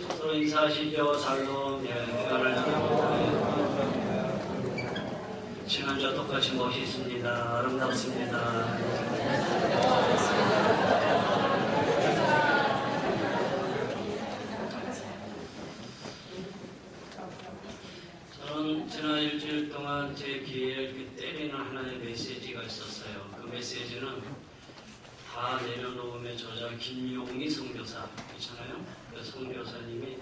서로 인사하시죠. 살롬. 지난주와 똑같이 멋있습니다. 아름답습니다. 저는 지난 일주일 동안 제 귀에 이렇게 때리는 하나의 메시지가 있었어요. 그 메시지는 다 내려놓음의 저자 김용희 선교사 있잖아요. 그 선교사님이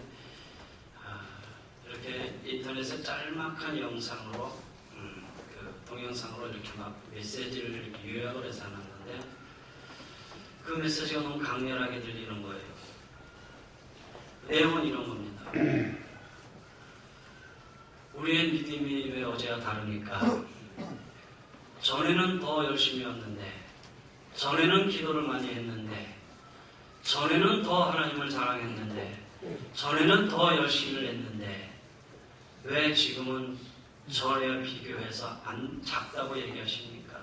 이렇게 인터넷에 짤막한 영상으로 그 동영상으로 이렇게 막 메시지를 이렇게 요약을 해서 놨는데 그 메시지가 너무 강렬하게 들리는 거예요. 내용은 이런 겁니다. 우리의 믿음이 왜 어제와 다릅니까? 전에는 더 열심히 했는데, 전에는 기도를 많이 했는데, 전에는 더 하나님을 사랑했는데, 전에는 더 열심히 했는데, 왜 지금은 전에 비교해서 안 작다고 얘기하십니까?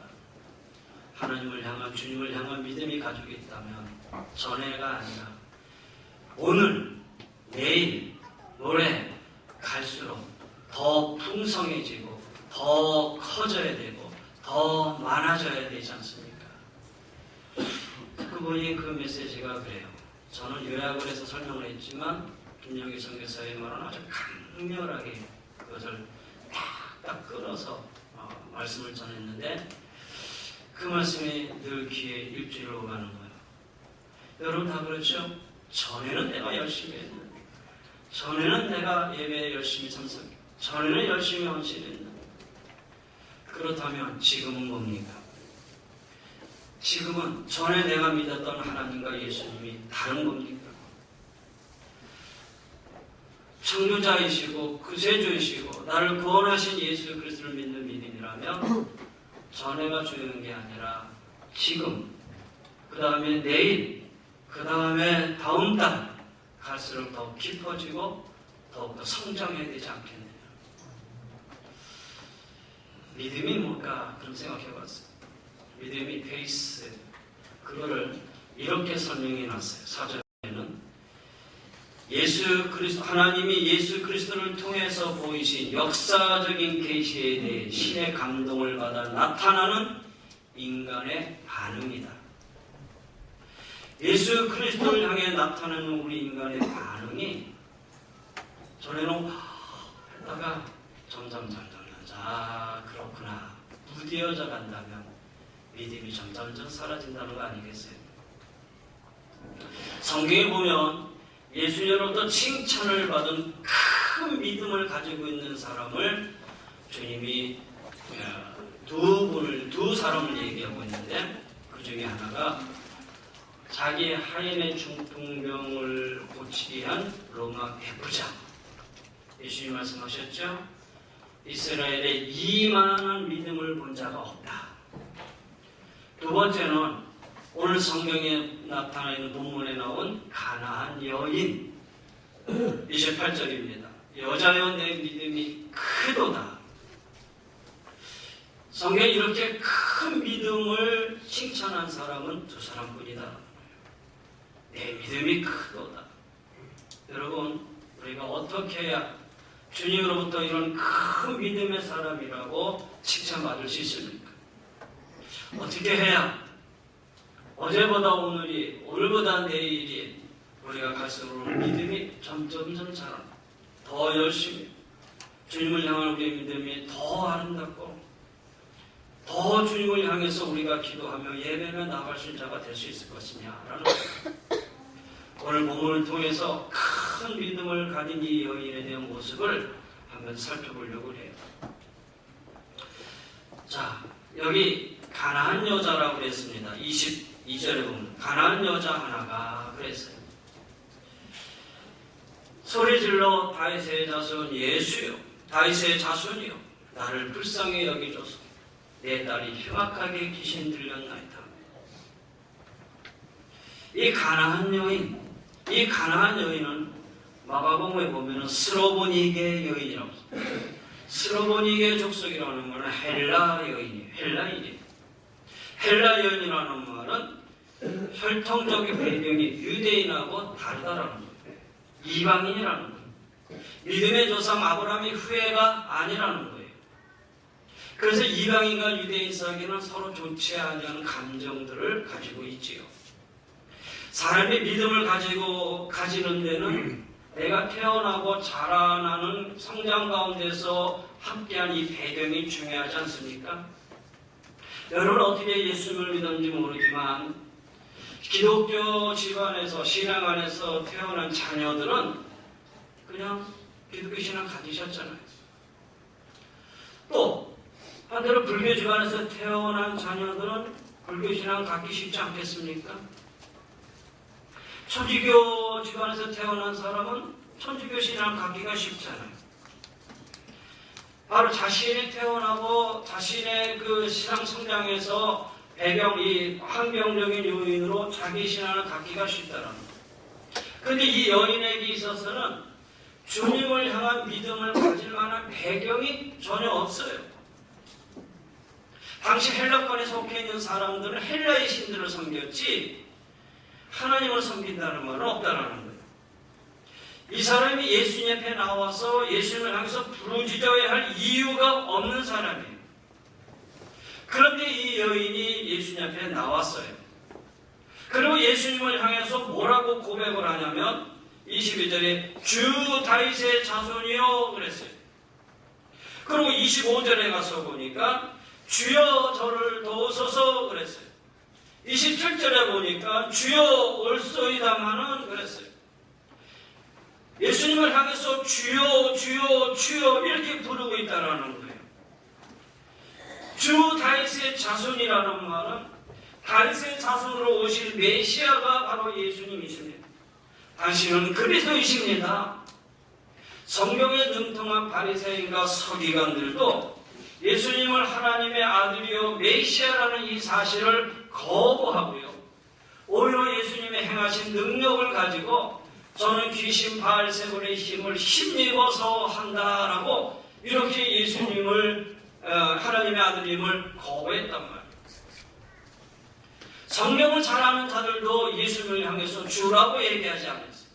하나님을 향한, 주님을 향한 믿음이 가지고 있다면 전에가 아니라 오늘, 내일, 모레 갈수록 더 풍성해지고 더 커져야 되고 더 많아져야 되지 않습니까? 듣고 보니 그 메시지가 그래요. 저는 요약을 해서 설명을 했지만 김용희 선교사의 말은 아주 강렬하게 그것을 딱 끌어서 말씀을 전했는데 그 말씀이 늘 귀에 일주일로 가는 거예요. 여러분 다 그렇죠? 전에는 내가 열심히 했는데, 전에는 내가 예배에 열심히 참석했는데, 전에는 열심히 헌신했는데, 그렇다면 지금은 뭡니까? 지금은 전에 내가 믿었던 하나님과 예수님이 다른 겁니까? 창조자이시고 구세주이시고 나를 구원하신 예수 그리스도를 믿는 믿음이라면 전에가 중요한 게 아니라 지금, 그 다음에 내일, 그 다음에 다음 달 갈수록 더 깊어지고 더욱더 성장해야 되지 않겠느냐. 믿음이 뭘까? 그런 생각해봤어요. 믿음이 베이스, 그거를 이렇게 설명해 놨어요. 4절에는 예수 그리스도, 하나님이 예수 그리스도를 통해서 보이신 역사적인 계시에 대해 신의 감동을 받아 나타나는 인간의 반응이다. 예수 그리스도를 향해 나타나는 우리 인간의 반응이 전에는 했다가 점점 그렇구나 무뎌져 간다면 믿음이 점점 사라진다는 거 아니겠어요? 성경에 보면 예수님으로부터 칭찬을 받은 큰 믿음을 가지고 있는 사람을 주님이 두 사람을 얘기하고 있는데 그 중에 하나가 자기 하인의 중풍병을 고치게 한 로마 백부장. 예수님 말씀하셨죠? 이스라엘에 이만한 믿음을 본 자가 없다. 두 번째는 오늘 성경에 나타나 있는 본문에 나온 가나안 여인 28절입니다. 여자여 내 믿음이 크도다. 성경에 이렇게 큰 믿음을 칭찬한 사람은 두 사람뿐이다. 내 믿음이 크도다. 여러분, 우리가 어떻게 해야 주님으로부터 이런 큰 믿음의 사람이라고 칭찬받을 수 있습니까? 어떻게 해야 어제보다 오늘이, 오늘보다 내일이 우리가 갈수록 믿음이 점점 자라, 더 열심히 주님을 향한 우리의 믿음이 더 아름답고 더 주님을 향해서 우리가 기도하며 예배며 나갈 수 있는 자가 될 수 있을 것이냐라는 오늘 본문을 통해서 큰 믿음을 가진 이 여인에 대한 모습을 한번 살펴보려고 해요. 자, 여기 가나안 여자라고 그랬습니다. 22절에 보면 가나안 여자 하나가 그랬어요. 소리질러 다윗의 자손 예수여, 다윗의 자손이여, 나를 불쌍히 여기소서. 내 딸이 흉악하게 귀신 들렸나이다. 이 가나안 여인은 마가복음에 보면 스로보니게 여인이라고 합니다. 스로보니게 족속이라는 말은 헬라 여인이에요. 헬라 여인이라는 말은 혈통적인 배경이 유대인하고 다르다라는 거예요. 이방인이라는 거예요. 믿음의 조상 아브라함이 후회가 아니라는 거예요. 그래서 이방인과 유대인 사이에는 서로 좋지 않은 감정들을 가지고 있지요. 사람이 믿음을 가지는 데는 내가 태어나고 자라나는 성장 가운데서 함께한 이 배경이 중요하지 않습니까? 여러분 어떻게 예수님을 믿었는지 모르지만 기독교 집안에서 신앙 안에서 태어난 자녀들은 그냥 기독교 신앙 가지셨잖아요. 또 반대로 불교 집안에서 태어난 자녀들은 불교 신앙 갖기 쉽지 않겠습니까? 천주교 집안에서 태어난 사람은 천주교 신앙 갖기가 쉽잖아요. 바로 자신이 태어나고 자신의 그 신앙 성장에서 배경이 환경적인 요인으로 자기 신앙을 갖기가 쉽다는 거예요. 그런데 이 여인에게 있어서는 주님을 향한 믿음을 가질 만한 배경이 전혀 없어요. 당시 헬라권에 속해 있는 사람들은 헬라의 신들을 섬겼지 하나님을 섬긴다는 말은 없다라는 거예요. 이 사람이 예수님 앞에 나와서 예수님을 향해서 부르짖어야 할 이유가 없는 사람이에요. 그런데 이 여인이 예수님 앞에 나왔어요. 그리고 예수님을 향해서 뭐라고 고백을 하냐면 22절에 주 다윗의 자손이요 그랬어요. 그리고 25절에 가서 보니까 주여 저를 도우소서 그랬어요. 27절에 보니까 주여 올소이다마는 그랬어요. 예수님을 향해서 주여 주여 주여 이렇게 부르고 있다는 거예요. 주 다윗의 자손이라는 말은 다윗의 자손으로 오실 메시아가 바로 예수님이십니다. 당신은 그리스도이십니다. 성경에 능통한 바리새인과 서기관들도 예수님을 하나님의 아들이요 메시아라는 이 사실을 거부하고요. 오히려 예수님의 행하신 능력을 가지고 저는 귀신 바알세불의 힘을 힘입어서 한다라고 이렇게 예수님을 하나님의 아들님을 거부했단 말이에요. 성경을 잘 아는 자들도 예수님을 향해서 주라고 얘기하지 않았어요.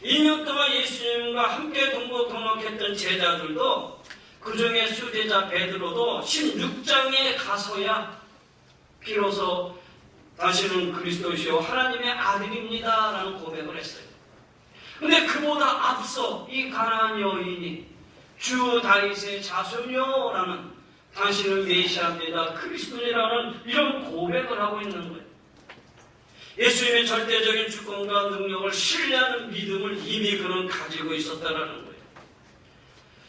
2년 동안 예수님과 함께 동고동락했던 제자들도 그중에 수제자 베드로도 16장에 가서야 비로소 당신은 그리스도시요 하나님의 아들입니다 라는 고백을 했어요. 근데 그보다 앞서 이 가나안 여인이 주 다윗의 자손이요 라는 당신은 메시아입니다 그리스도라는 이런 고백을 하고 있는 거예요. 예수님의 절대적인 주권과 능력을 신뢰하는 믿음을 이미 그는 가지고 있었다라는 거예요.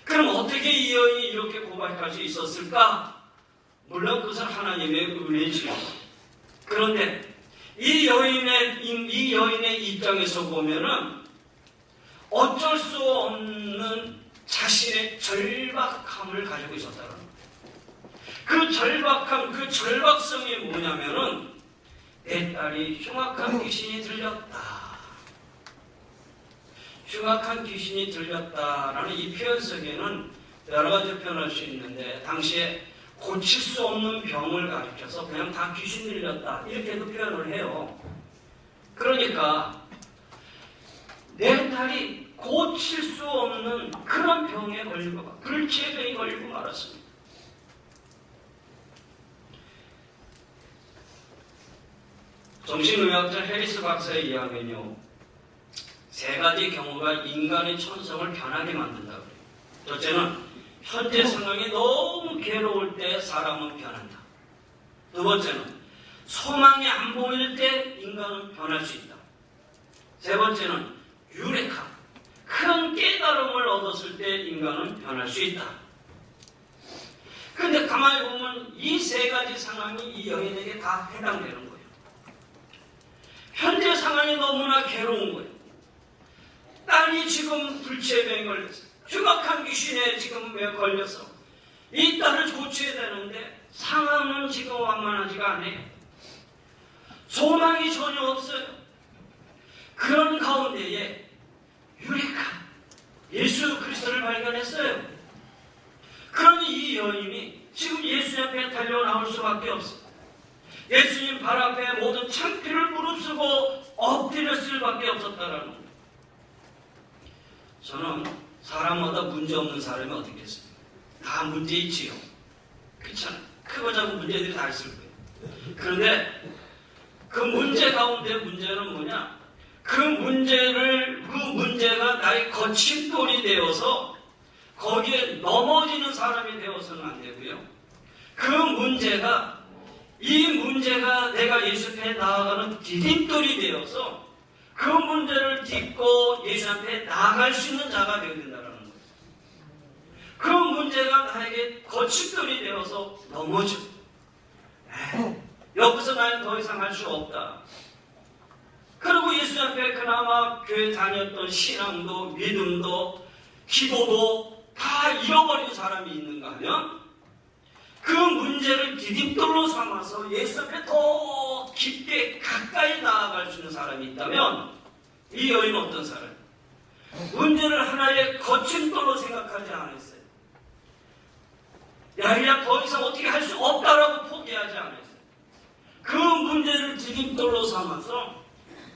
그럼 어떻게 이 여인이 이렇게 고백할 수 있었을까? 물론 그것은 하나님의 은혜지요. 그런데 이 여인의 입장에서 보면은 어쩔 수 없는 자신의 절박함을 가지고 있었다는 거예요. 그 절박함, 그 절박성이 뭐냐면은 내 딸이 흉악한 귀신이 들렸다. 흉악한 귀신이 들렸다라는 이 표현 속에는 여러 가지 표현할 수 있는데 당시에 고칠 수 없는 병을 가리켜서 그냥 다 귀신 들렸다 이렇게도 표현을 해요. 그러니까 내 딸이 고칠 수 없는 그런 병에 걸리고 불치병이 걸리고 말았습니다. 정신의학자 해리스 박사에 의하면요, 세 가지 경우가 인간의 천성을 변하게 만든다 그래요. 첫째는 현재 상황이 너무 괴로울 때 사람은 변한다. 두 번째는 소망이 안 보일 때 인간은 변할 수 있다. 세 번째는 유레카, 큰 깨달음을 얻었을 때 인간은 변할 수 있다. 그런데 가만히 보면 이 세 가지 상황이 이 여인에게 다 해당되는 거예요. 현재 상황이 너무나 괴로운 거예요. 딸이 지금 불치병에 걸렸어요. 흉악한 귀신에 지금 걸려서 이 딸을 고쳐야 되는데 상황은 지금 완만하지가 않아요. 소망이 전혀 없어요. 그런 가운데에 유레카, 예수 그리스도를 발견했어요. 그러니 이 여인이 지금 예수님 앞에 달려 나올 수밖에 없어요. 예수님 발 앞에 모든 창피를 무릅쓰고 엎드렸을 수밖에 없었다라는 거예요. 저는 사람마다 문제 없는 사람이 어떻겠어요? 다 문제 있지요. 그렇잖아요. 크고 작은 문제들이 다 있을 거예요. 그런데 그 문제 가운데 문제는 뭐냐? 그 문제가 나의 거침돌이 되어서 거기에 넘어지는 사람이 되어서는 안 되고요. 이 문제가 내가 예수 앞에 나아가는 디딤돌이 되어서 그 문제를 딛고 예수 앞에 나아갈 수 있는 자가 되어야 된다는 거예요. 그 문제가 나에게 거침돌이 되어서 넘어져. 여기서 나는 더 이상 할 수 없다. 그리고 예수 앞에 그나마 교회 다녔던 신앙도 믿음도 기도도 다 잃어버린 사람이 있는가 하면 그 문제를 디딤돌로 삼아서 예수 앞에 더 깊게 가까이 나아갈 수 있는 사람이 있다면 이 여인은 어떤 사람? 문제를 하나의 거침돌로 생각하지 않았어요. 야, 더 이상 어떻게 할 수 없다라고 포기하지 않았어요. 그 문제를 디딤돌로 삼아서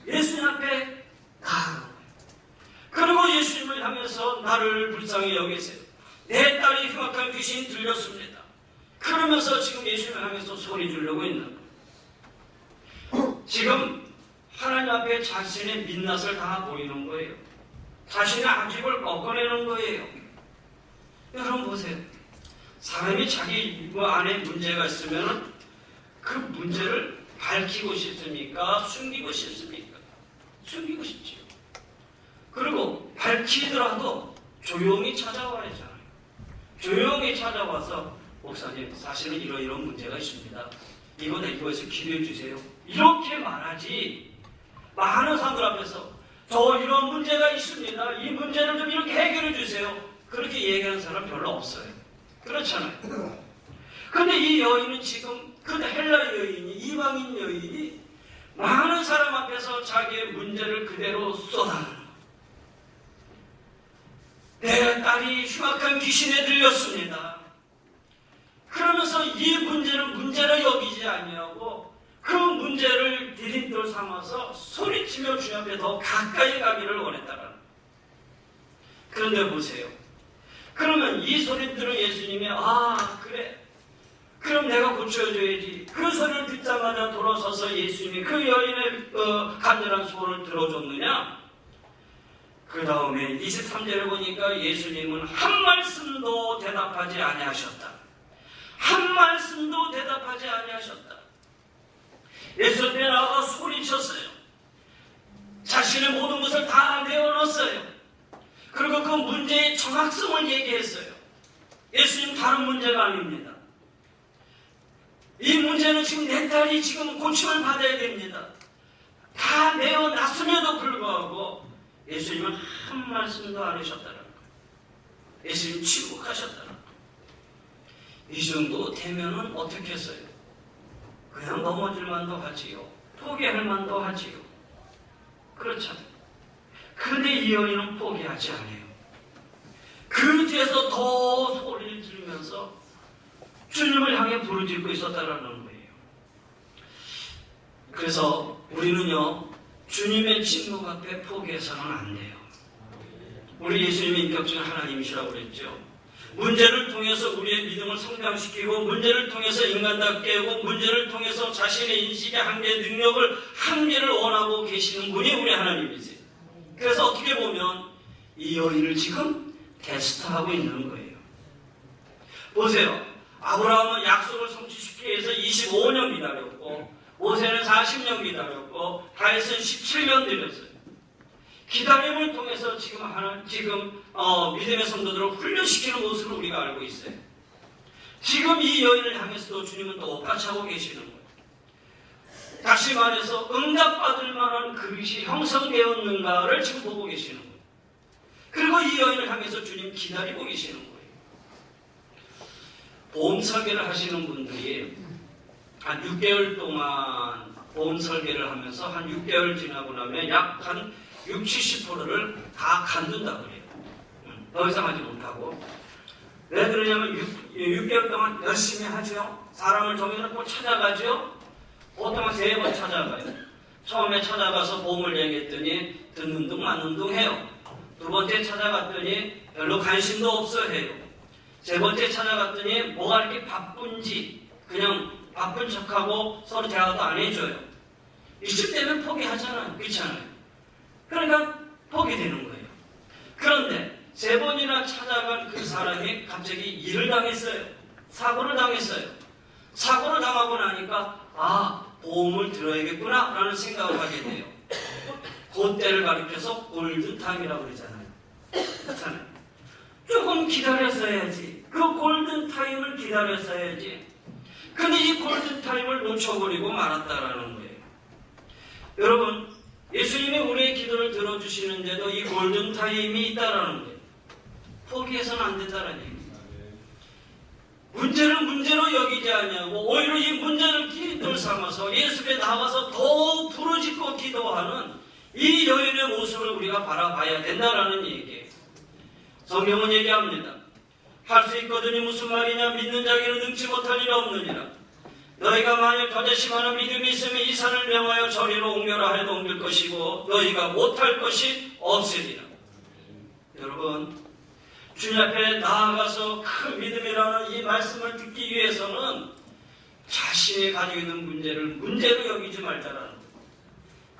예수님 앞에 나아가는 거예요. 그리고 예수님을 향해서 나를 불쌍히 여기세요. 내 딸이 흉악한 귀신이 들렸습니다. 그러면서 지금 예수님을 향해서 소리 지르고 있는 거예요. 지금 하나님 앞에 자신의 민낯을 다 보이는 거예요. 자신의 아집을 꺾어내는 거예요. 여러분 보세요. 사람이 자기 안에 문제가 있으면 그 문제를 밝히고 싶습니까? 숨기고 싶습니까? 숨기고 싶지요. 그리고 밝히더라도 조용히 찾아와야 하잖아요. 조용히 찾아와서 목사님 사실은 이런 문제가 있습니다. 이거에서 기도해 주세요. 이렇게 말하지. 많은 사람들 앞에서 저 이런 문제가 있습니다. 이 문제를 좀 이렇게 해결해 주세요. 그렇게 얘기하는 사람 별로 없어요. 그렇잖아요. 근데 이 여인은 지금 그 헬라 여인이 이방인 여인이 많은 사람 앞에서 자기의 문제를 그대로 쏟아내는 거예요. 내 딸이 흉악한 귀신에 들렸습니다. 그러면서 이 문제를 문제로 여기지 아니하고 그 문제를 디딤돌 삼아서 소리치며 주님 앞에 더 가까이 가기를 원했다는 거예요. 그런데 보세요. 그러면 이 소리 들은 예수님이 그래. 그럼 내가 고쳐줘야지. 그 소리를 듣자마자 돌아서서 예수님이 그 여인의 간절한 소원을 들어줬느냐? 그 다음에 23절에 보니까 예수님은 한 말씀도 대답하지 아니하셨다. 한 말씀도 대답하지 아니하셨다. 예수 앞에 나와 소리쳤어요. 자신의 모든 것을 다 내어놓았어요. 그리고 그 문제의 정확성을 얘기했어요. 예수님 다른 문제가 아닙니다. 이 문제는 지금 내 딸이 지금 고침을 받아야 됩니다. 다 내어놨음에도 불구하고 예수님은 한 말씀도 안 하셨다는 거예요. 예수님 침묵하셨다는 거예요. 이 정도 되면은 어떻게 했어요? 그냥 넘어질 만도 하지요. 포기할 만도 하지요. 그렇잖아요. 그런데 이 여인은 포기하지 않아요. 그 뒤에서 더 소리를 지르면서 주님을 향해 부르짖고 있었다라는 거예요. 그래서 우리는요, 주님의 침묵 앞에 포기해서는 안 돼요. 우리 예수님의 인격적인 하나님이시라고 그랬죠. 문제를 통해서 우리의 믿음을 성장시키고, 문제를 통해서 인간답게 깨고, 문제를 통해서 자신의 인식의 한계, 능력을 한계를 원하고 계시는 분이 우리 하나님이세요. 그래서 어떻게 보면 이 여인을 지금 테스트하고 있는 거예요. 보세요. 아브라함은 약속을 성취시키기 위해서 25년 기다렸고, 모세는 40년 기다렸고, 다윗은 17년 들였어요. 기다림을 통해서 지금 믿음의 성도들을 훈련시키는 것으로 우리가 알고 있어요. 지금 이 여인을 향해서도 주님은 똑같이 하고 계시는 거예요. 다시 말해서 응답받을 만한 그릇이 형성되었는가를 지금 보고 계시는 거예요. 그리고 이 여인을 향해서 주님 기다리고 계시는 거예요. 보험 설계를 하시는 분들이 한 6개월 동안 보험 설계를 하면서 한 6개월 지나고 나면 약 한 60-70%를 다 간둔다 그래요. 더 이상 하지 못하고. 왜 그러냐면 6개월 동안 열심히 하죠. 사람을 정해놓고 찾아가죠. 보통 3번 찾아가요. 처음에 찾아가서 보험을 얘기했더니 듣는 둥 맞는 둥 해요. 두 두 번째 찾아갔더니 별로 관심도 없어 해요. 세 번째 찾아갔더니 뭐가 이렇게 바쁜지 그냥 바쁜 척하고 서로 대화도 안 해줘요. 이쯤 되면 포기하잖아요. 그렇잖아요. 그러니까 포기되는 거예요. 그런데 세 번이나 찾아간 그 사람이 갑자기 일을 당했어요. 사고를 당했어요. 사고를 당하고 나니까 보험을 들어야겠구나 라는 생각을 하게 돼요. 그때를 가리켜서 골든타임이라고 그러잖아요. 그렇잖아요. 조금 기다렸어야지. 그 골든타임을 기다렸어야지. 근데 이 골든타임을 놓쳐버리고 말았다라는 거예요. 여러분, 예수님이 우리의 기도를 들어주시는데도 이 골든타임이 있다라는 거예요. 포기해서는 안 된다라는 얘기입니다. 문제를 문제로 여기지 않냐고 오히려 이 문제를 기도를 삼아서 예수께 나가서 더 부르짖고 기도하는 이 여인의 모습을 우리가 바라봐야 된다라는 얘기예요. 성경은 얘기합니다. 할 수 있거든이 무슨 말이냐? 믿는 자에게는 능치 못할 일 없느니라. 너희가 만일 거짓이하는 믿음이 있으면 이 산을 명하여 저리로 옮겨라 하여도 옮길 것이고 너희가 못할 것이 없으리라. 여러분, 주님 앞에 나아가서 큰 믿음이라는 이 말씀을 듣기 위해서는 자신이 가지고 있는 문제를 문제로 여기지 말자라는 거예요.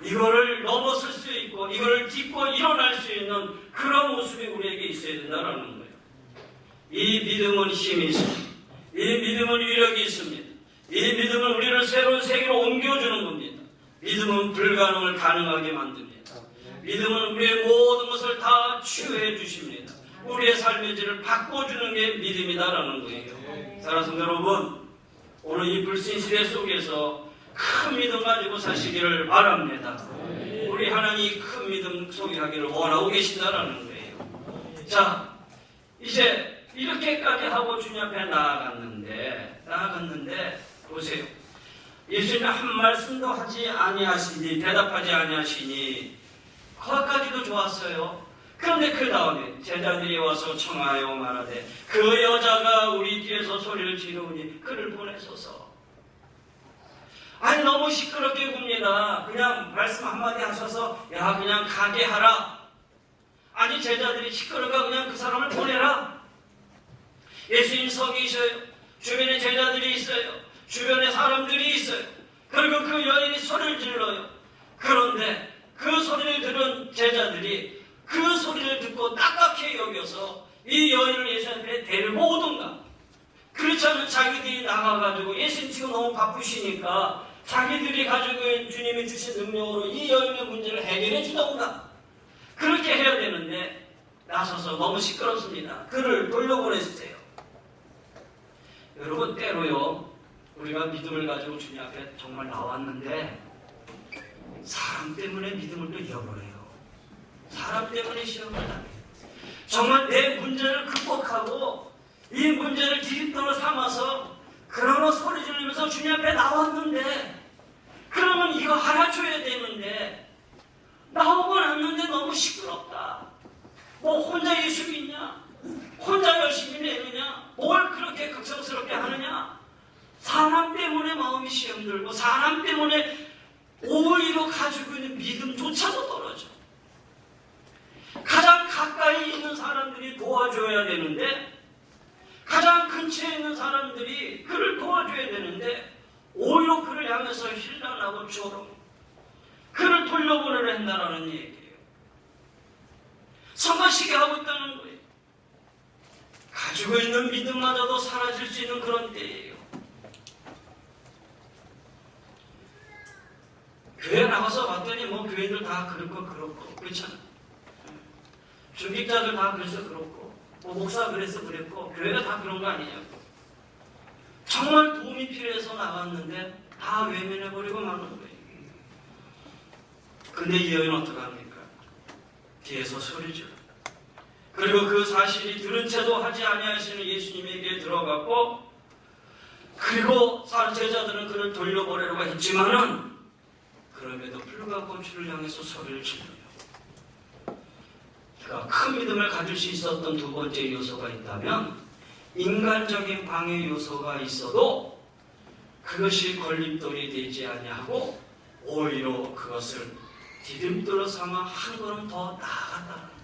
이거를 넘어설 수 있고 이걸 딛고 일어날 수 있는 그런 모습이 우리에게 있어야 된다는 거예요. 이 믿음은 힘이 있습니다. 이 믿음은 위력이 있습니다. 이 믿음은 우리를 새로운 세계로 옮겨주는 겁니다. 믿음은 불가능을 가능하게 만듭니다. 믿음은 우리의 모든 것을 다 치유해 주십니다. 우리의 삶의 질을 바꿔주는 게 믿음이다라는 거예요. 사랑하는 여러분, 오늘 이 불신 시대 속에서 큰 믿음 가지고 사시기를 바랍니다. 우리 하나님이 큰 믿음 소개하기를 원하고 계신다라는 거예요. 자, 이제 이렇게까지 하고 주님 앞에 나아갔는데 보세요. 예수님이 한 말씀도 하지 아니하시니 대답하지 아니하시니 거기까지도 좋았어요. 그런데 그 다음에 제자들이 와서 청하여 말하되 그 여자가 우리 뒤에서 소리를 지르니 그를 보내소서. 아니 너무 시끄럽게 굽니다. 그냥 말씀 한마디 하셔서 야 그냥 가게 하라. 아니 제자들이 시끄러가 그냥 그 사람을 보내라. 예수님 서 계셔요. 주변에 제자들이 있어요. 주변에 사람들이 있어요. 그리고 그 여인이 소리를 질러요. 그런데 그 소리를 들은 제자들이 그 소리를 듣고 딱딱해 여겨서 이 여인을 예수님 앞에 데리고 오던가, 그렇지 않으면 자기들이 나가가지고 예수님 지금 너무 바쁘시니까 자기들이 가지고 있는 주님이 주신 능력으로 이 여인의 문제를 해결해 주던가 그렇게 해야 되는데 나서서 너무 시끄럽습니다. 그를 돌려보내주세요. 여러분, 때로요 우리가 믿음을 가지고 주님 앞에 정말 나왔는데 사람 때문에 믿음을 또 잃어버려요. 사람 때문에 시험을 당해요. 정말 내 문제를 극복하고 이 문제를 디딤돌로 삼아서 그러나 소리 지르면서 주님 앞에 나왔는데 그러면 이거 알아줘야 되는데 나오고 났는데 너무 시끄럽다. 뭐 혼자 예수 믿냐? 혼자 열심히 내느냐? 뭘 그렇게 극성스럽게 하느냐? 사람 때문에 마음이 시험 들고 사람 때문에 오히려 가지고 있는 믿음조차도 떨어져. 가장 가까이 있는 사람들이 도와줘야 되는데 가장 근처에 있는 사람들이 그를 도와줘야 되는데 오히려 그를 향해서 힐난하고 조롱, 그를 돌려보내려 한다는 얘기예요. 성가시게 하고 있다는 거예요. 가지고 있는 믿음마저도 사라질 수 있는 그런 때예요. 교회 나가서 봤더니 뭐 교회들 다 그렇고 그렇잖아. 중직자들 다 그래서 그렇고 뭐 목사 그래서 그랬고 교회가 다 그런 거 아니냐고. 정말 도움이 필요해서 나갔는데 다 외면해버리고 마는 거예요. 근데 이 여인은 어떡합니까? 뒤에서 소리 질러. 그리고 그 사실이 들은 채도 하지 아니하시는 예수님에게 들어갔고, 그리고 제자들은 그를 돌려보내려고 했지만은 그럼에도 불구하고 주를 향해서 소리를 질러요. 그러니까 큰 믿음을 가질 수 있었던 두 번째 요소가 있다면 인간적인 방해 요소가 있어도 그것이 걸림돌이 되지 아니하고 오히려 그것을 디딤돌로 삼아 한 걸음 더 나아갔다는 거예요.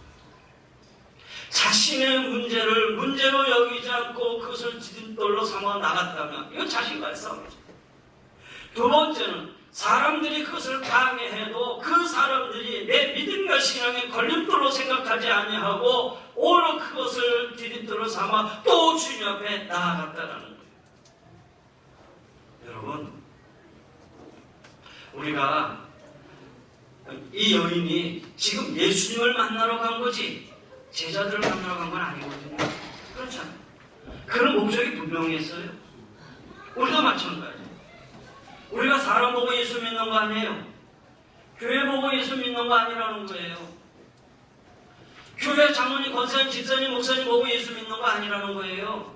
자신의 문제를 문제로 여기지 않고 그것을 디딤돌로 삼아 나갔다면 이건 자신과의 싸움이죠. 두 번째는 사람들이 그것을 강해해도 그 사람들이 내 믿음과 신앙의 걸림돌로 생각하지 아니하고 오히려 그것을 디딤돌로 삼아 또 주님 앞에 나아갔다라는 거예요. 여러분, 우리가 이 여인이 지금 예수님을 만나러 간 거지 제자들을 만나러 간 건 아니거든요. 그렇잖아요. 그런 목적이 분명했어요. 우리도 마찬가지예요. 우리가 사람 보고 예수 믿는 거 아니에요. 교회 보고 예수 믿는 거 아니라는 거예요. 교회 장로님, 권사님, 집사님, 목사님 보고 예수 믿는 거 아니라는 거예요.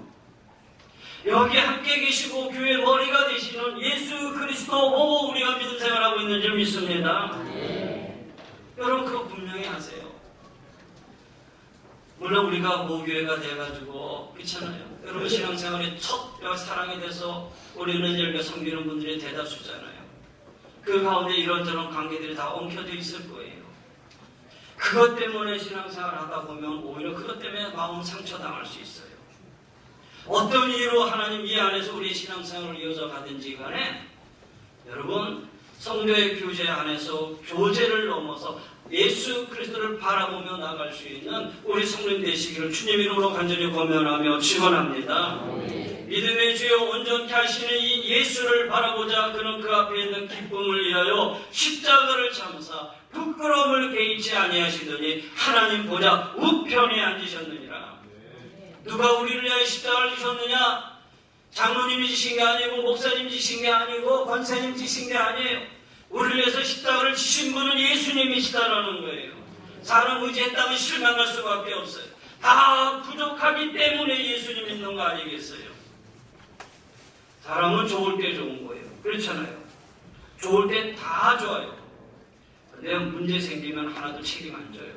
여기 함께 계시고 교회 머리가 되시는 예수 그리스도 보고 우리가 믿음 생활하고 있는 줄 믿습니다. 여러분 그거 분명히 하세요. 물론 우리가 모교회가 돼가지고 그렇잖아요. 여러분 신앙생활의 첫 사랑에 대해서 우리는 이렇게 섬기는 분들이 대다수잖아요. 그 가운데 이런저런 관계들이 다 엉켜져 있을 거예요. 그것 때문에 신앙생활 하다 보면 오히려 그것 때문에 마음 상처당할 수 있어요. 어떤 이유로 하나님 이 안에서 우리의 신앙생활을 이어져 가든지 간에 여러분 성도의 교제 안에서 교제를 넘어서 예수 그리스도를 바라보며 나갈 수 있는 우리 성도님 되시기를 주님 이름으로 간절히 권면하며 축원합니다. 믿음의 주여 온전케 하시는 이 예수를 바라보자 그는 그 앞에 있는 기쁨을 위하여 십자가를 참사 부끄러움을 개의치 아니하시더니 하나님 보좌 우편에 앉으셨느니라. 누가 우리를 위하여 십자가를 지셨느냐? 장로님이 지신 게 아니고 목사님 지신 게 아니고 권사님 지신 게 아니에요. 우리를 위해서 십자가를 지신 분은 예수님이시다라는 거예요. 사람 의지했다면 실망할 수밖에 없어요. 다 부족하기 때문에 예수님 믿는 거 아니겠어요? 사람은 좋을 때 좋은 거예요. 그렇잖아요. 좋을 때 다 좋아요. 근데 문제 생기면 하나도 책임 안 져요.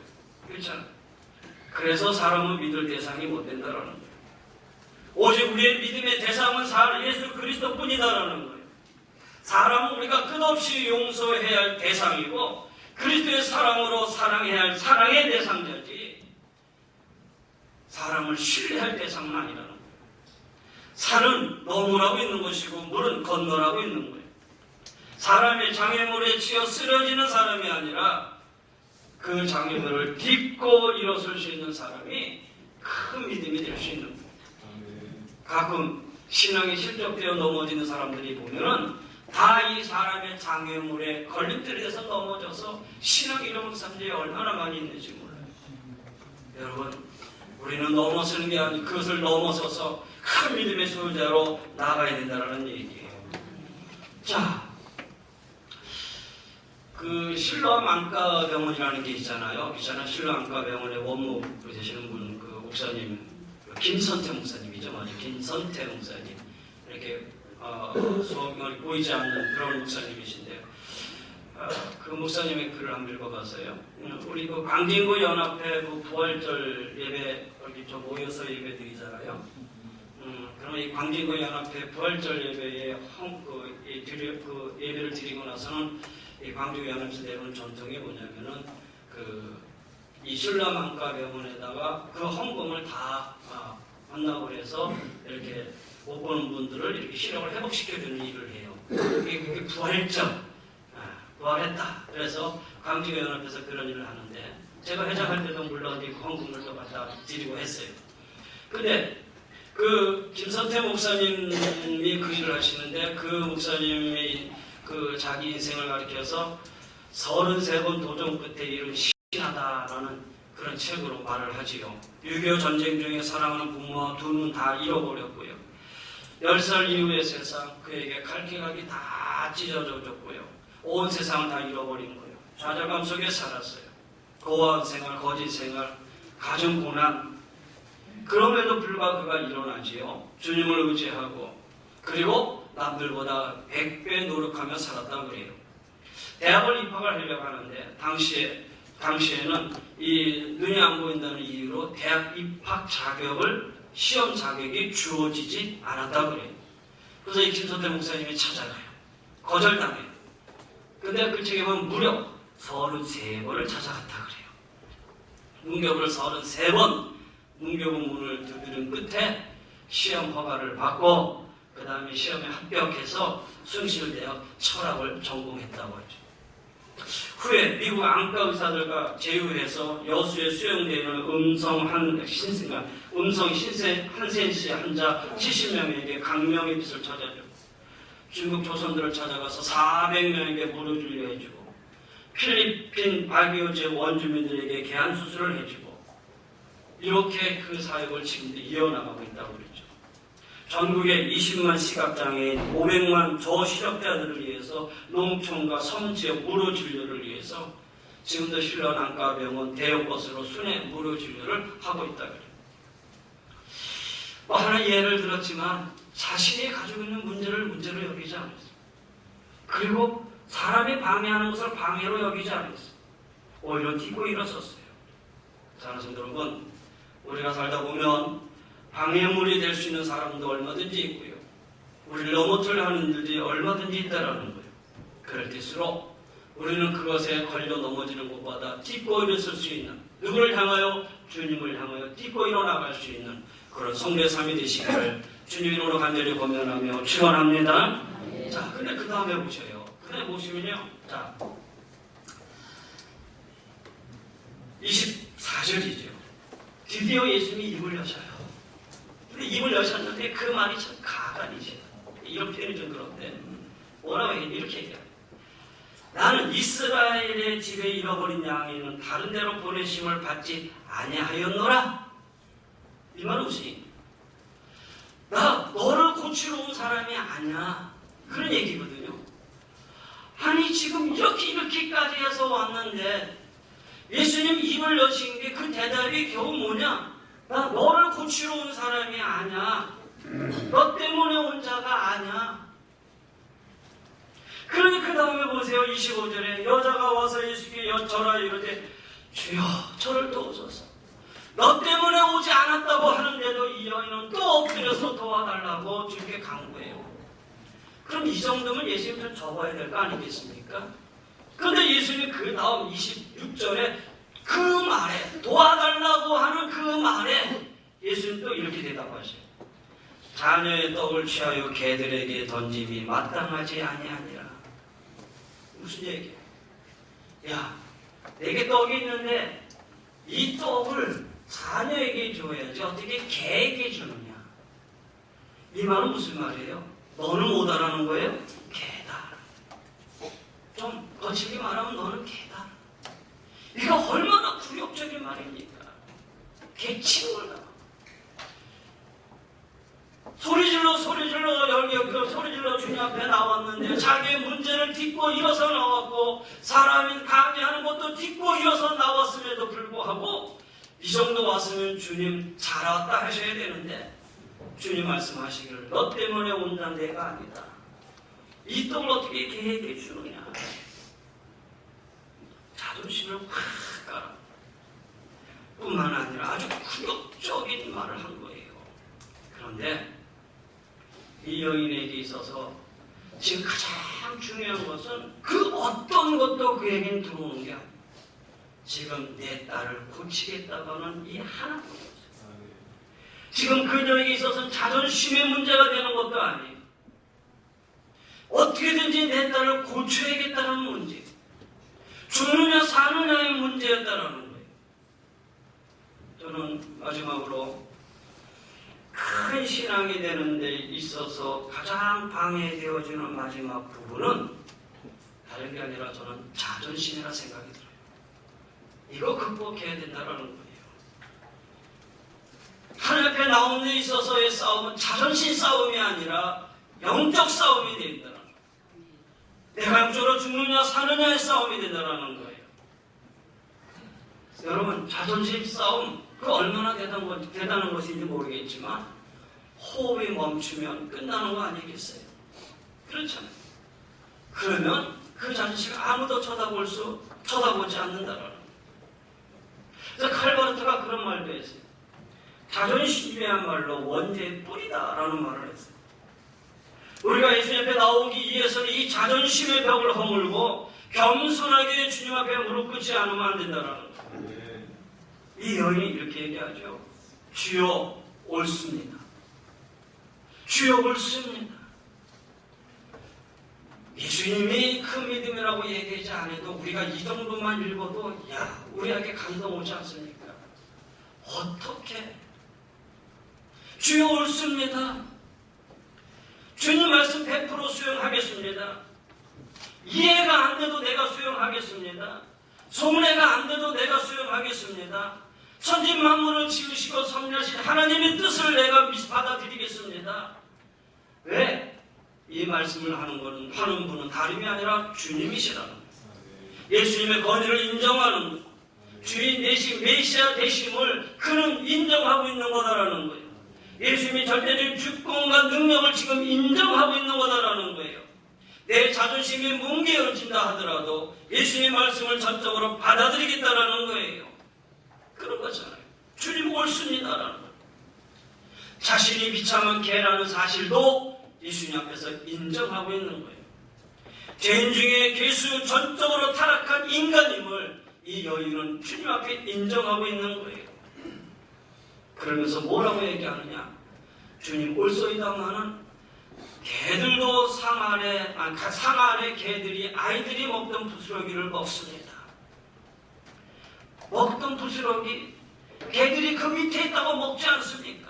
그렇잖아요. 그래서 사람은 믿을 대상이 못 된다라는 거예요. 오직 우리의 믿음의 대상은 예수 그리스도 뿐이다라는 거예요. 사람은 우리가 끝없이 용서해야 할 대상이고 그리스도의 사랑으로 사랑해야 할 사랑의 대상자지 사람을 신뢰할 대상은 아니라는 거예요. 산은 넘으라고 있는 것이고 물은 건너라고 있는 거예요. 사람의 장애물에 치여 쓰러지는 사람이 아니라 그 장애물을 딛고 일어설 수 있는 사람이 큰 믿음이 될 수 있는 거예요. 가끔 신앙이 실족되어 넘어지는 사람들이 보면은 다 이 사람의 장애물에 걸림돌이 돼서 넘어져서 신앙 잃어버린 사람들이 얼마나 많이 있는지 몰라요. 여러분, 우리는 넘어서는 게 아니고 그것을 넘어서서 큰 믿음의 소유자로 나가야 된다는 얘기예요. 자, 그 실로암 안과병원이라는 게 있잖아요. 실로암 안과병원의 원목 되시는 분, 그 목사님, 김선태 목사님이죠. 맞아요. 김선태 목사님. 이렇게 소명이 보이지 않는 그런 목사님이신데 그 목사님의 글을 한번 읽어봤어요. 우리 그 광진구 연합회 그 부활절 예배 여기 좀 모여서 예배 드리잖아요. 그러면 이 광진구 연합회 부활절 예배에 그 예배를 드리고 나서는 이 광주 연합에서 내려오는 전통이 뭐냐면은 이 신람 안과병원에다가 그 헌금을 다 헌납을 해서 이렇게 못 보는 분들을 이렇게 시력을 회복시켜주는 일을 해요. 그게 부활절, 부활했다. 그래서 광주연합에서 그런 일을 하는데 제가 회장할 때도 물론 헌금을 또 갖다 드리고 했어요. 근데 그 김선태 목사님이 그 일을 하시는데 그 목사님이 그 자기 인생을 가리켜서 33번 도전 끝에 이룬 신하다라는 그런 책으로 말을 하지요. 6.25 전쟁 중에 사랑하는 부모와 두 눈 다 잃어버렸고요. 10살 이후의 세상 그에게 칼기각이 다 찢어졌고요. 온 세상을 다 잃어버린 거예요. 좌절감 속에 살았어요. 고아원 생활, 거짓 생활, 가정 고난. 그럼에도 불구하고 그가 일어나지요. 주님을 의지하고 그리고 남들보다 100배 노력하며 살았다고 그래요. 대학을 입학을 하려고 하는데 당시에는 이 눈이 안 보인다는 이유로 대학 입학 자격을 시험 자격이 주어지지 않았다고 그래요. 그래서 이 김선태 목사님이 찾아가요. 거절당해요. 근데 그 책에 보면 무려 33번을 찾아갔다 그래요. 문ገብ을 33번 문교부 문을 두드린 끝에 시험 허가를 받고 그 다음에 시험에 합격해서 숭실대학 철학을 전공했다고 하죠. 후에 미국 안과 의사들과 제휴해서 여수에 수용되는 음성 한센시 환자 70명에게 강명의 빛을 찾아주고 중국 조선들을 찾아가서 400명에게 무료진료 해주고 필리핀 바기오제 원주민들에게 개안수술을 해주고 이렇게 그 사역을 지금도 이어나가고 있다고 그랬죠. 전국의 20만 시각장애인 500만 저시력자들을 위해서 농촌과 섬지역 무료진료를 위해서 지금도 신라안과병원 대형버스로 순회 무료진료를 하고 있다고 그래요. 하나 예를 들었지만 자신이 가지고 있는 문제를 문제로 여기지 않았어요. 그리고 사람이 방해하는 것을 방해로 여기지 않았어요. 오히려 딛고 일어섰어요. 사랑하는 성도 여러분, 우리가 살다 보면 방해물이 될 수 있는 사람도 얼마든지 있고요. 우리를 넘어뜨려 하는 일들이 얼마든지 있다라는 거예요. 그럴 때일수록 우리는 그것에 걸려 넘어지는 것보다 딛고 일어설 수 있는, 누구를 향하여? 주님을 향하여 딛고 일어나갈 수 있는 그런 성도의 삶이 되시기를 주님 이름으로 간절히 권면하며 축원합니다. 자, 근데 그 다음에 보셔요. 그 다음에 보시면요. 자, 24절이죠. 드디어 예수님이 입을 여셔요. 근데 입을 여셨는데 그 말이 참 가관이죠. 이런 표현이 좀 그런데 뭐라고 해요? 이렇게 얘기해요. 나는 이스라엘의 집에 잃어버린 양에는 다른 데로 보내심을 받지 아니하였노라. 이 말은 무슨 얘기예요? 나 너를 고치러 온 사람이 아니야. 그런 얘기거든요. 아니 지금 이렇게까지 해서 왔는데 예수님 입을 여신 게 그 대답이 겨우 뭐냐? 나 너를 고치러 온 사람이 아니야. 너 때문에 온 자가 아니야. 그러니 그 다음에 보세요. 25절에 여자가 와서 예수께 여쭤라 이르되 주여 저를 도우소서. 너 때문에 오지 않았다고 하는데도 이 여인은 또 엎드려서 도와달라고 주께 간구해요. 그럼 이 정도면 예수님 좀 접어야 될 거 아니겠습니까? 그런데 예수님이 그 다음 26절에 그 말에 도와달라고 하는 그 말에 예수님 또 이렇게 대답하셔요. 자녀의 떡을 취하여 개들에게 던짐이 마땅하지 아니하니라. 무슨 얘기야? 야, 내게 떡이 있는데 이 떡을 자녀에게 줘야지 어떻게 개에게 주느냐? 이 말은 무슨 말이에요? 너는 못 알아는 거예요? 개다. 좀 거칠게 말하면 너는 개다. 이거 얼마나 굴욕적인 말입니까? 개치고를 소리질러 소리질러 주님 앞에 나왔는데 자기의 문제를 딛고 일어서 나왔고 사람이 강의하는 것도 딛고 일어서 나왔음에도 불구하고 이 정도 왔으면 주님 잘 왔다 하셔야 되는데 주님 말씀하시기를 너 때문에 온다 내가 아니다. 이 떡을 어떻게 개에게 주느냐. 자존심을 확 깔아. 뿐만 아니라 아주 굴욕적인 말을 한 거예요. 그런데 이 여인에게 있어서 지금 가장 중요한 것은 그 어떤 것도 그에겐 들어오는 게 아니에요. 지금 내 딸을 고치겠다고는 이 하나뿐이었어요. 지금 그녀에게 있어서는 자존심의 문제가 되는 것도 아니에요. 어떻게든지 내 딸을 고쳐야겠다는 문제, 죽느냐 사느냐의 문제였다는 거예요. 저는 마지막으로 큰 신앙이 되는 데 있어서 가장 방해되어지는 마지막 부분은 다른 게 아니라 저는 자존심이라 생각이 들어요. 이거 극복해야 된다는 거예요. 하나님 앞에 나오는 데 있어서의 싸움은 자존심 싸움이 아니라 영적 싸움이 된다는 거예요. 내가 영적으로 죽느냐 사느냐의 싸움이 된다는 거예요. 여러분 자존심 싸움 그 얼마나 대단한 것인지 모르겠지만 호흡이 멈추면 끝나는 거 아니겠어요? 그렇잖아요. 그러면 그 자존심을 아무도 쳐다보지 않는다라는 거예요. 그래서 칼바르트가 그런 말도 했어요. 자존심이야말로 원죄의 뿌리다라는 말을 했어요. 우리가 예수님 앞에 나오기 위해서는 이 자존심의 벽을 허물고 겸손하게 주님 앞에 무릎 꿇지 않으면 안 된다라는 거예요. 이 여인이 이렇게 얘기하죠. 주여 옳습니다. 주여 옳습니다. 예수님이 그 믿음이라고 얘기하지 않아도 우리가 이 정도만 읽어도 야, 우리에게 감동 오지 않습니까? 어떻게? 주여 옳습니다. 주님 말씀 100% 수용하겠습니다. 이해가 안 돼도 내가 수용하겠습니다. 소문해가 안 돼도 내가 수용하겠습니다. 천지만물을 지으시고 섭리하신 하나님의 뜻을 내가 받아들이겠습니다. 왜? 이 말씀을 하는 분은 다름이 아니라 주님이시라는 거예요. 예수님의 권위를 인정하는 거예요. 주인 대신 메시아 되심을 그는 인정하고 있는 거다라는 거예요. 예수님이 절대적인 주권과 능력을 지금 인정하고 있는 거다라는 거예요. 내 자존심이 뭉개어진다 하더라도 예수님의 말씀을 전적으로 받아들이겠다라는 거예요. 그런 거잖아요. 주님 옳습니다라는 거예요. 자신이 비참한 개라는 사실도 예수님 앞에서 인정하고 있는 거예요. 죄인 중에 괴수 전적으로 타락한 인간임을 이 여인은 주님 앞에 인정하고 있는 거예요. 그러면서 뭐라고 얘기하느냐? 주님 옳소이다마는 개들도 상 안에 개들이 아이들이 먹던 부스러기를 먹습니다. 먹던 부스러기 개들이 그 밑에 있다고 먹지 않습니까?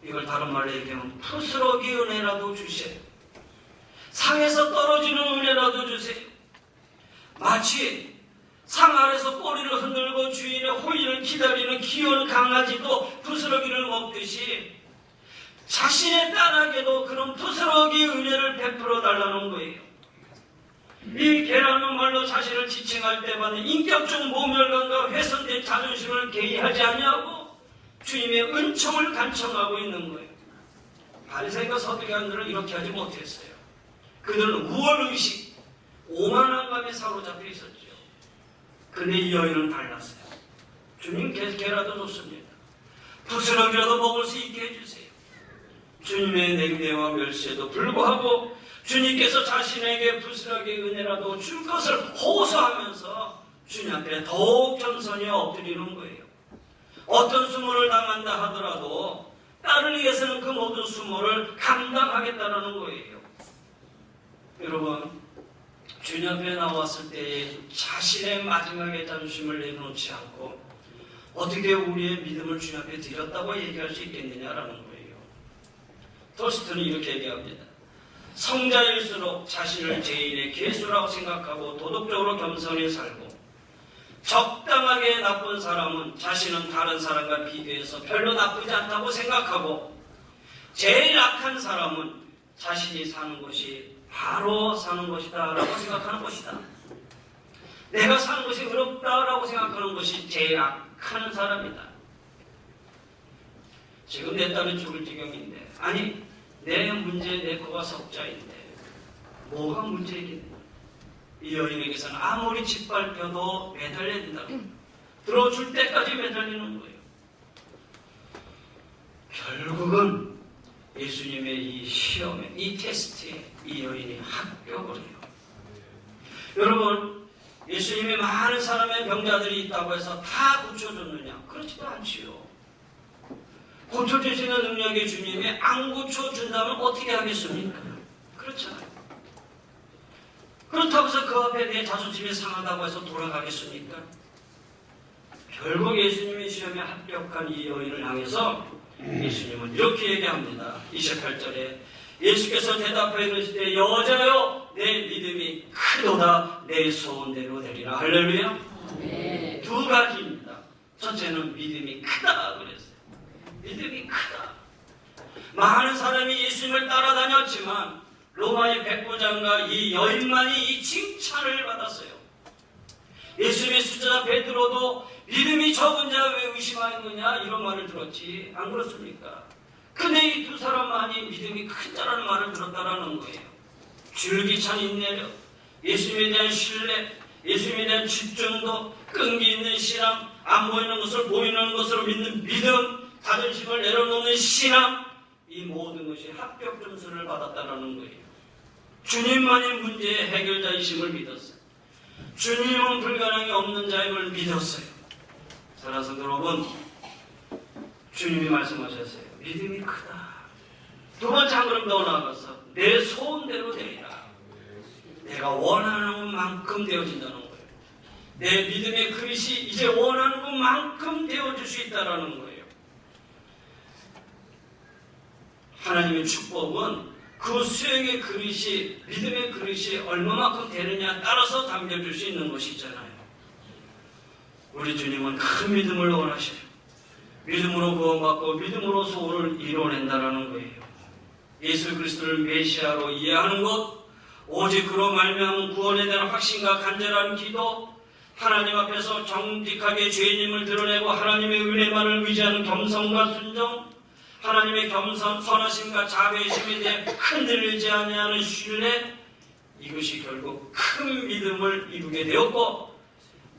이걸 다른 말로 얘기하면 부스러기 은혜라도 주세요. 상에서 떨어지는 은혜라도 주세요. 마치 상 아래서 꼬리를 흔들고 주인의 호의를 기다리는 귀여운 강아지도 부스러기를 먹듯이 자신의 딸에게도 그런 부스러기 은혜를 베풀어 달라는 거예요. 이 개라는 말로 자신을 지칭할 때 받는 인격적 모멸감과 훼손된 자존심을 개의하지 아니하고 주님의 은총을 간청하고 있는 거예요. 바리새인과 서두리관들은 이렇게 하지 못했어요. 그들은 우월의식, 오만함감에 사로잡혀 있었죠. 근데 이 여인은 달랐어요. 주님 개라도 좋습니다. 부스러기라도 먹을 수 있게 해주세요. 주님의 냉대와 멸시에도 불구하고 주님께서 자신에게 부스러기 은혜라도 줄 것을 호소하면서 주님 앞에 더욱 겸손히 엎드리는 거예요. 어떤 수모를 당한다 하더라도 딸을 위해서는 그 모든 수모를 감당하겠다는 거예요. 여러분, 주님 앞에 나왔을 때 자신의 마지막의 자존심을 내놓지 않고 어떻게 우리의 믿음을 주님 앞에 드렸다고 얘기할 수 있겠느냐라는 거예요. 토스트는 이렇게 얘기합니다. 성자일수록 자신을 죄인의 괴수라고 생각하고 도덕적으로 겸손히 살고 적당하게 나쁜 사람은 자신은 다른 사람과 비교해서 별로 나쁘지 않다고 생각하고 제일 악한 사람은 자신이 사는 것이 바로 사는 것이다 라고 생각하는 것이다. 내가 사는 것이 어렵다 라고 생각하는 것이 제일 악한 사람이다. 지금 내 딸이 죽을 지경인데 아니 내 문제 내 거가 석자인데 뭐가 문제이겠냐. 이 여인에게서는 아무리 짓밟혀도 매달려야 된다고 들어줄 때까지 매달리는 거예요. 결국은 예수님의 이 시험에 이 테스트에 이 여인이 합격을 해요. 여러분, 예수님이 많은 사람의 병자들이 있다고 해서 다 고쳐줬느냐? 그렇지도 않지요. 고쳐줄 수 있는 능력의 주님이 안 고쳐준다면 어떻게 하겠습니까? 그렇잖아요. 그렇다고 해서 그 앞에 내 자존심이 상하다고 해서 돌아가겠습니까? 결국 예수님의 시험에 합격한 이 여인을 향해서 예수님은 이렇게 얘기합니다. 28절에 예수께서 대답하여 이르시되 여자여 내 믿음이 크도다 내 소원대로 되리라. 할렐루야. 네. 두 가지입니다. 첫째는 믿음이 크다 그랬어요. 믿음이 크다. 많은 사람이 예수님을 따라다녔지만 로마의 백부장과 이 여인만이 이 칭찬을 받았어요. 예수님의 수제자 베드로도 믿음이 적은 자 왜 의심하였느냐 이런 말을 들었지 안 그렇습니까? 근데 이 두 사람만이 믿음이 큰 자라는 말을 들었다라는 거예요. 줄기찬 인내력, 예수님에 대한 신뢰, 예수님에 대한 집중도, 끈기 있는 신앙, 안 보이는 것을 보이는 것으로 믿는 믿음, 자존심을 내려놓는 신앙, 이 모든 것이 합격 점수를 받았다라는 거예요. 주님만이 문제의 해결자이심을 믿었어요. 주님은 불가능이 없는 자임을 믿었어요. 따라서 여러분, 주님이 말씀하셨어요. 믿음이 크다. 두 번째 한 걸음 더 나아가서 내 소원대로 되리라. 내가 원하는 만큼 되어진다는 거예요. 내 믿음의 그릇이 이제 원하는 것만큼 되어줄 수 있다는 거예요. 하나님의 축복은 그 수행의 그릇이, 믿음의 그릇이 얼마만큼 되느냐에 따라서 담겨줄 수 있는 것이잖아요. 우리 주님은 큰 믿음을 원하셔요. 믿음으로 구원받고 믿음으로 소원을 이뤄낸다는 거예요. 예수 그리스도를 메시아로 이해하는 것, 오직 그로 말미암은 구원에 대한 확신과 간절한 기도, 하나님 앞에서 정직하게 죄인임을 드러내고 하나님의 은혜만을 의지하는 겸손과 순종, 하나님의 선하심과 자비심에 대해 흔들리지 아니하는 신뢰, 이것이 결국 큰 믿음을 이루게 되었고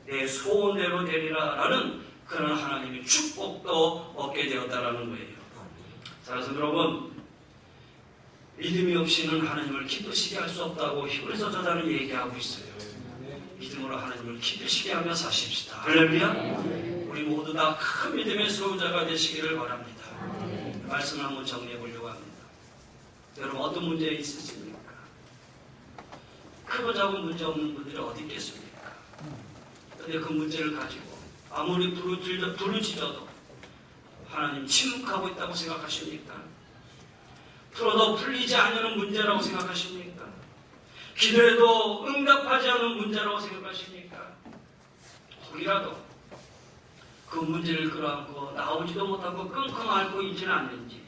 내 소원대로 되리라 라는 그런 하나님의 축복도 얻게 되었다라는 거예요. 자, 그래서 여러분, 믿음이 없이는 하나님을 기쁘시게 할 수 없다고 히브리서 저자는 얘기하고 있어요. 믿음으로 하나님을 기쁘시게 하며 사십시다. 할렐루야. 우리 모두 다 큰 믿음의 소유자가 되시기를 바랍니다. 말씀을 한번 정리해 보려고 합니다. 여러분, 어떤 문제 있으십니까? 크고 작은 문제 없는 분들이 어디 있겠습니까? 그런데 그 문제를 가지고 아무리 부르짖어도 하나님 침묵하고 있다고 생각하십니까? 풀어도 풀리지 않는 문제라고 생각하십니까? 기도해도 응답하지 않는 문제라고 생각하십니까? 혹이라도 그 문제를 끌어안고 나오지도 못하고 끙끙 앓고 있지는 않는지,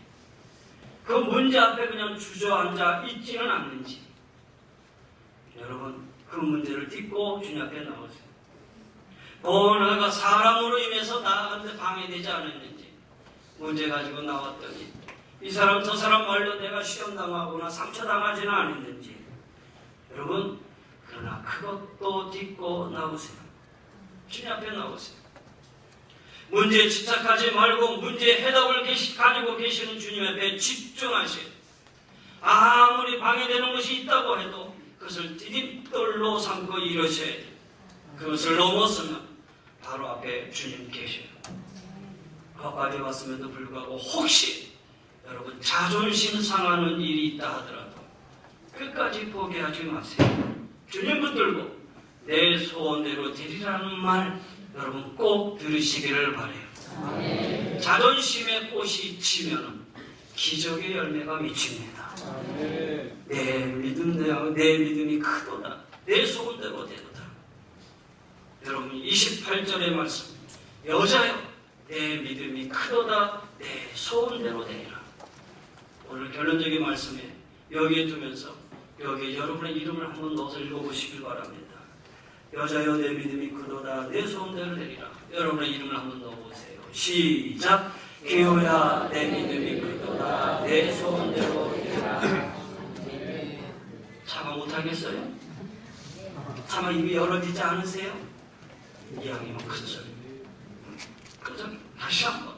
그 문제 앞에 그냥 주저앉아 있지는 않는지, 여러분, 그 문제를 딛고 주님 앞에 나오세요. 번화가 사람으로 인해서 나아가는데 방해되지 않았는지, 문제 가지고 나왔더니 이 사람 저 사람 말로 내가 시험당하거나 상처당하지는 않았는지, 여러분, 그러나 그것도 딛고 나오세요. 주님 앞에 나오세요. 문제에 집착하지 말고 문제의 해답을 가지고 계시는 주님 앞에 집중하세요. 아무리 방해되는 것이 있다고 해도 그것을 디딤돌로 삼고 이루셔야 돼요. 그것을 넘어서면 바로 앞에 주님 계셔요. 거기까지 왔음에도 불구하고 혹시 여러분 자존심 상하는 일이 있다 하더라도 끝까지 포기하지 마세요. 주님 붙들고 내 소원대로 되리라는 말 여러분 꼭 들으시기를 바라요. 아멘. 자존심의 꽃이 지면 기적의 열매가 맺힙니다. 아멘. 내 믿음이 크도다. 내 소원대로 되도다. 여러분 28절의 말씀, 여자여 내 믿음이 크도다. 내 소원대로 되리라. 오늘 결론적인 말씀에 여기에 두면서 여기에 여러분의 이름을 한번 넣어서 읽어보시길 바랍니다. 여자여 내 믿음이 크도다. 내 소원대로 되리라. 여러분의 이름을 한번 넣어보세요. 시작. 기호야 내 믿음이 크도다. 내 소원대로 되리라. 참아 못하겠어요? 참아 입이 열어지지 않으세요? 이왕이면 큰 소리. 큰 소리. 다시 한번.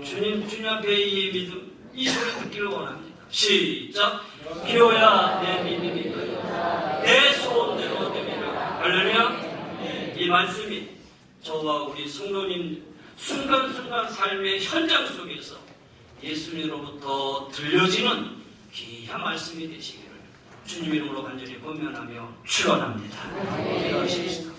주님 앞에 이 믿음, 이 소리 듣기를 원합니다. 시작. 기호야 내 믿음이 크도다. 내 소원대로 되리라. 할렐루야. 이 말씀이 저와 우리 성도님 순간순간 삶의 현장 속에서 예수님으로부터 들려지는 귀한 말씀이 되시기를 주님 이름으로 간절히 권면하며 축원합니다. 기도하십시다.